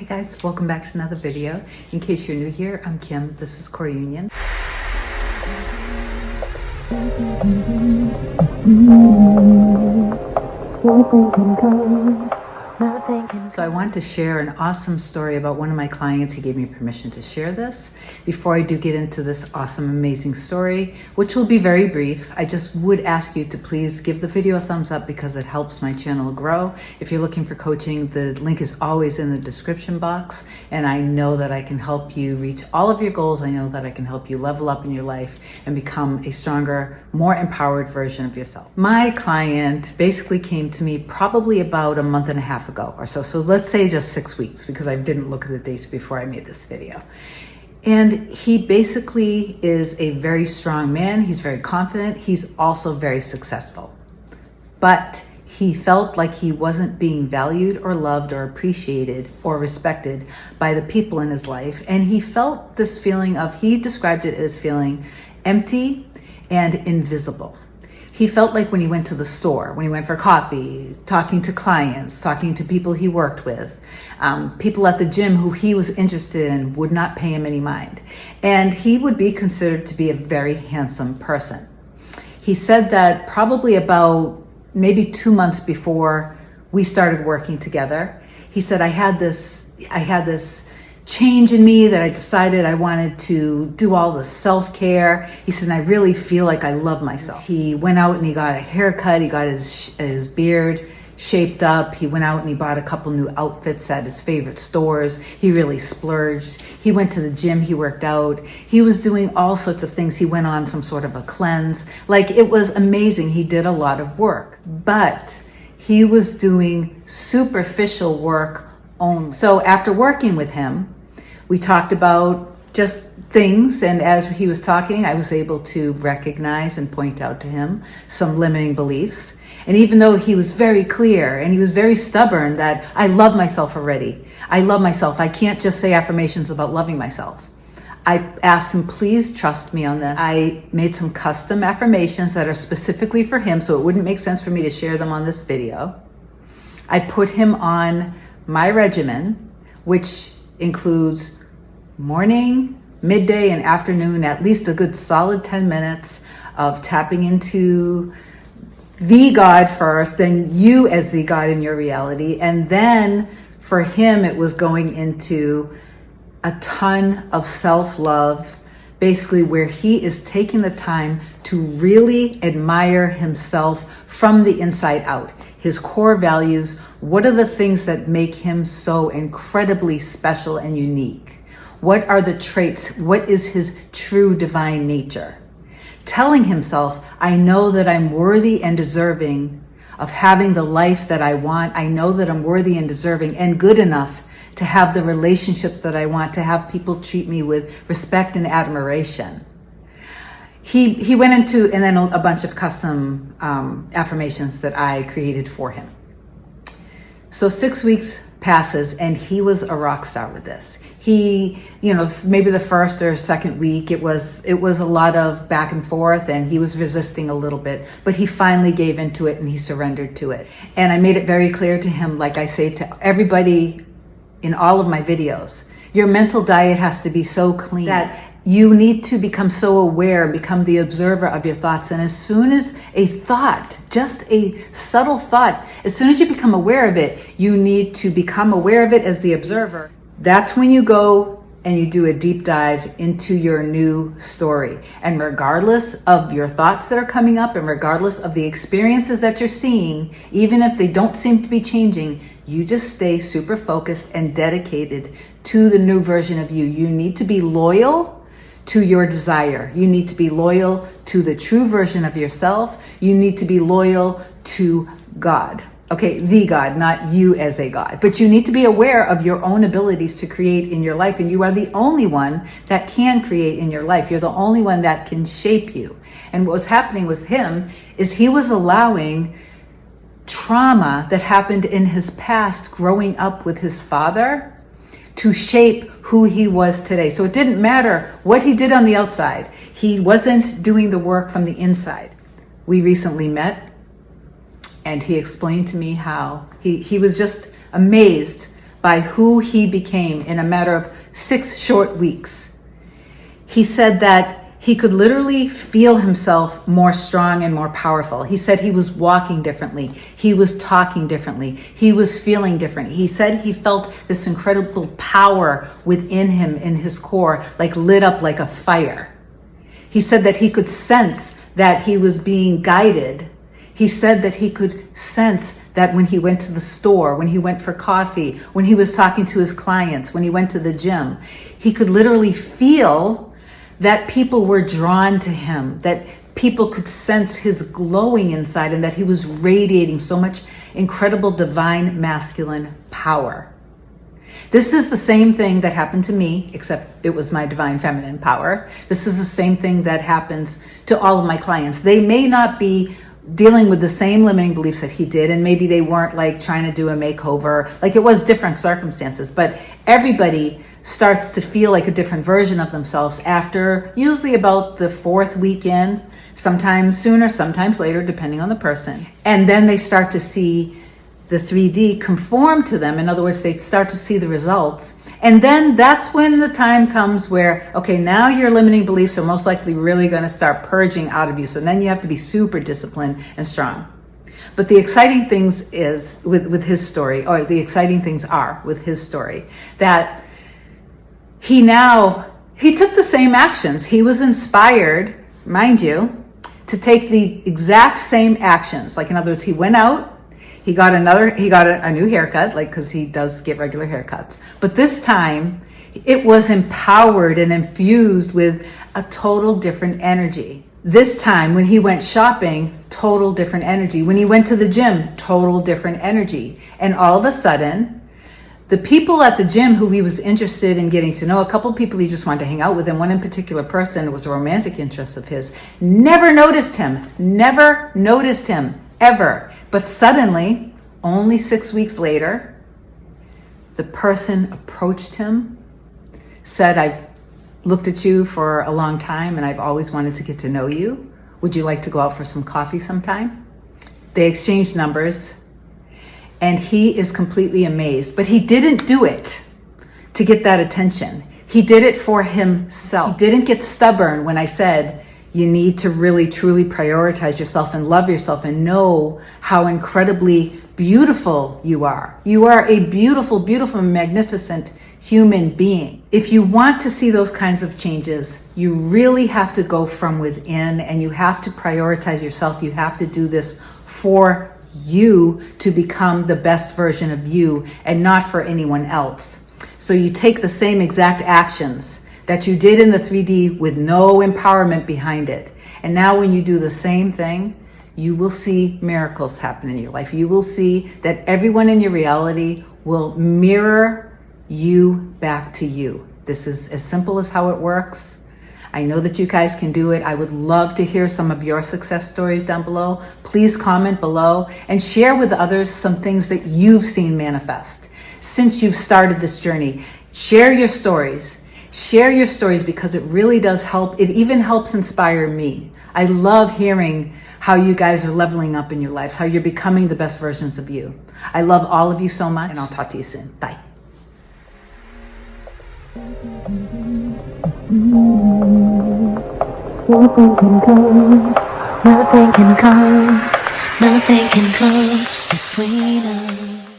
Hey guys, welcome back to another video. In case you're new here, I'm Kim. This is Core Union. So I wanted to share an awesome story about one of my clients. He gave me permission to share this. Before I do get into this awesome, amazing story, which will be very brief, I just would ask you to please give the video a thumbs up because it helps my channel grow. If you're looking for coaching, the link is always in the description box. And I know that I can help you reach all of your goals. I know that I can help you level up in your life and become a stronger, more empowered version of yourself. My client basically came to me probably about a month and a half ago or so. So let's say just 6 weeks because I didn't look at the dates before I made this video. And he basically is a very strong man. He's very confident. He's also very successful. But he felt like he wasn't being valued or loved or appreciated or respected by the people in his life. And he felt this feeling of, he described it as feeling empty and invisible. He felt like when he went to the store, when he went for coffee, talking to clients, talking to people he worked with, people at the gym who he was interested in would not pay him any mind. And he would be considered to be a very handsome person. He said that probably about maybe 2 months before we started working together, he said, I had this change in me that I decided I wanted to do all the self-care. He said, I really feel like I love myself. He went out and he got a haircut. He got his beard shaped up. He went out and he bought a couple new outfits at his favorite stores. He really splurged. He went to the gym. He worked out. He was doing all sorts of things. He went on some sort of a cleanse. Like, it was amazing. He did a lot of work, but he was doing superficial work only. So after working with him, we talked about just things, and as he was talking, I was able to recognize and point out to him some limiting beliefs. And even though he was very clear and he was very stubborn that I love myself already, I love myself, I can't just say affirmations about loving myself, I asked him, please trust me on this. I made some custom affirmations that are specifically for him, so it wouldn't make sense for me to share them on this video. I put him on my regimen, which includes morning, midday, and afternoon, at least a good solid 10 minutes of tapping into the God first, then you as the God in your reality. And then for him, it was going into a ton of self-love, basically where he is taking the time to really admire himself from the inside out. His core values, what are the things that make him so incredibly special and unique? What are the traits? What is his true divine nature? Telling himself, I know that I'm worthy and deserving of having the life that I want. I know that I'm worthy and deserving and good enough to have the relationships that I want, to have people treat me with respect and admiration. He went into, and then a bunch of custom affirmations that I created for him. So 6 weeks passes and he was a rock star with this. He, maybe the first or second week, it was a lot of back and forth and he was resisting a little bit, but he finally gave into it and he surrendered to it. And I made it very clear to him, like I say to everybody in all of my videos, your mental diet has to be so clean that you need to become so aware, become the observer of your thoughts. And as soon as a thought, just a subtle thought, as soon as you become aware of it, you need to become aware of it as the observer. That's when you go and you do a deep dive into your new story. And regardless of your thoughts that are coming up and regardless of the experiences that you're seeing, even if they don't seem to be changing, you just stay super focused and dedicated to the new version of you. You need to be loyal to your desire. You need to be loyal to the true version of yourself. You need to be loyal to God. Okay, the God, not you as a God. But you need to be aware of your own abilities to create in your life. And you are the only one that can create in your life. You're the only one that can shape you. And what was happening with him is he was allowing trauma that happened in his past growing up with his father to shape who he was today. So it didn't matter what he did on the outside. He wasn't doing the work from the inside. We recently met and he explained to me how he was just amazed by who he became in a matter of 6 short weeks. He said that he could literally feel himself more strong and more powerful. He said he was walking differently. He was talking differently. He was feeling different. He said he felt this incredible power within him in his core, like lit up like a fire. He said that he could sense that he was being guided. He said that he could sense that when he went to the store, when he went for coffee, when he was talking to his clients, when he went to the gym, he could literally feel that people were drawn to him, that people could sense his glowing inside, and that he was radiating so much incredible divine masculine power. This is the same thing that happened to me, except it was my divine feminine power. This is the same thing that happens to all of my clients. They may not be dealing with the same limiting beliefs that he did, and maybe they weren't like trying to do a makeover, like it was different circumstances, but everybody starts to feel like a different version of themselves after usually about the 4th weekend, sometimes sooner, sometimes later, depending on the person. And then they start to see the 3D conform to them. In other words, they start to see the results. And then that's when the time comes where, okay, now your limiting beliefs are most likely really going to start purging out of you. So then you have to be super disciplined and strong. But the exciting things is with his story, or the exciting things are with his story, that he took the same actions. He was inspired, mind you, to take the exact same actions. Like, in other words, he went out, he got a new haircut, like, because he does get regular haircuts. But this time it was empowered and infused with a total different energy. This time when he went shopping, total different energy. When he went to the gym, total different energy. And all of a sudden, the people at the gym who he was interested in getting to know, a couple people he just wanted to hang out with, and one in particular person, it was a romantic interest of his, never noticed him, ever. But suddenly, only 6 weeks later, the person approached him, said, "I've looked at you for a long time and I've always wanted to get to know you. Would you like to go out for some coffee sometime?" They exchanged numbers. And he is completely amazed. But he didn't do it to get that attention. He did it for himself. He didn't get stubborn when I said, you need to really, truly prioritize yourself and love yourself and know how incredibly beautiful you are. You are a beautiful, beautiful, magnificent human being. If you want to see those kinds of changes, you really have to go from within, and you have to prioritize yourself. You have to do this for you to become the best version of you and not for anyone else. So you take the same exact actions that you did in the 3D with no empowerment behind it. And now when you do the same thing, you will see miracles happen in your life. You will see that everyone in your reality will mirror you back to you. This is as simple as how it works. I know that you guys can do it. I would love to hear some of your success stories down below. Please comment below and share with others some things that you've seen manifest since you've started this journey. Share your stories. Share your stories, because it really does help. It even helps inspire me. I love hearing how you guys are leveling up in your lives, how you're becoming the best versions of you. I love all of you so much, and I'll talk to you soon. Bye. Nothing can come, nothing can come, nothing can come between us.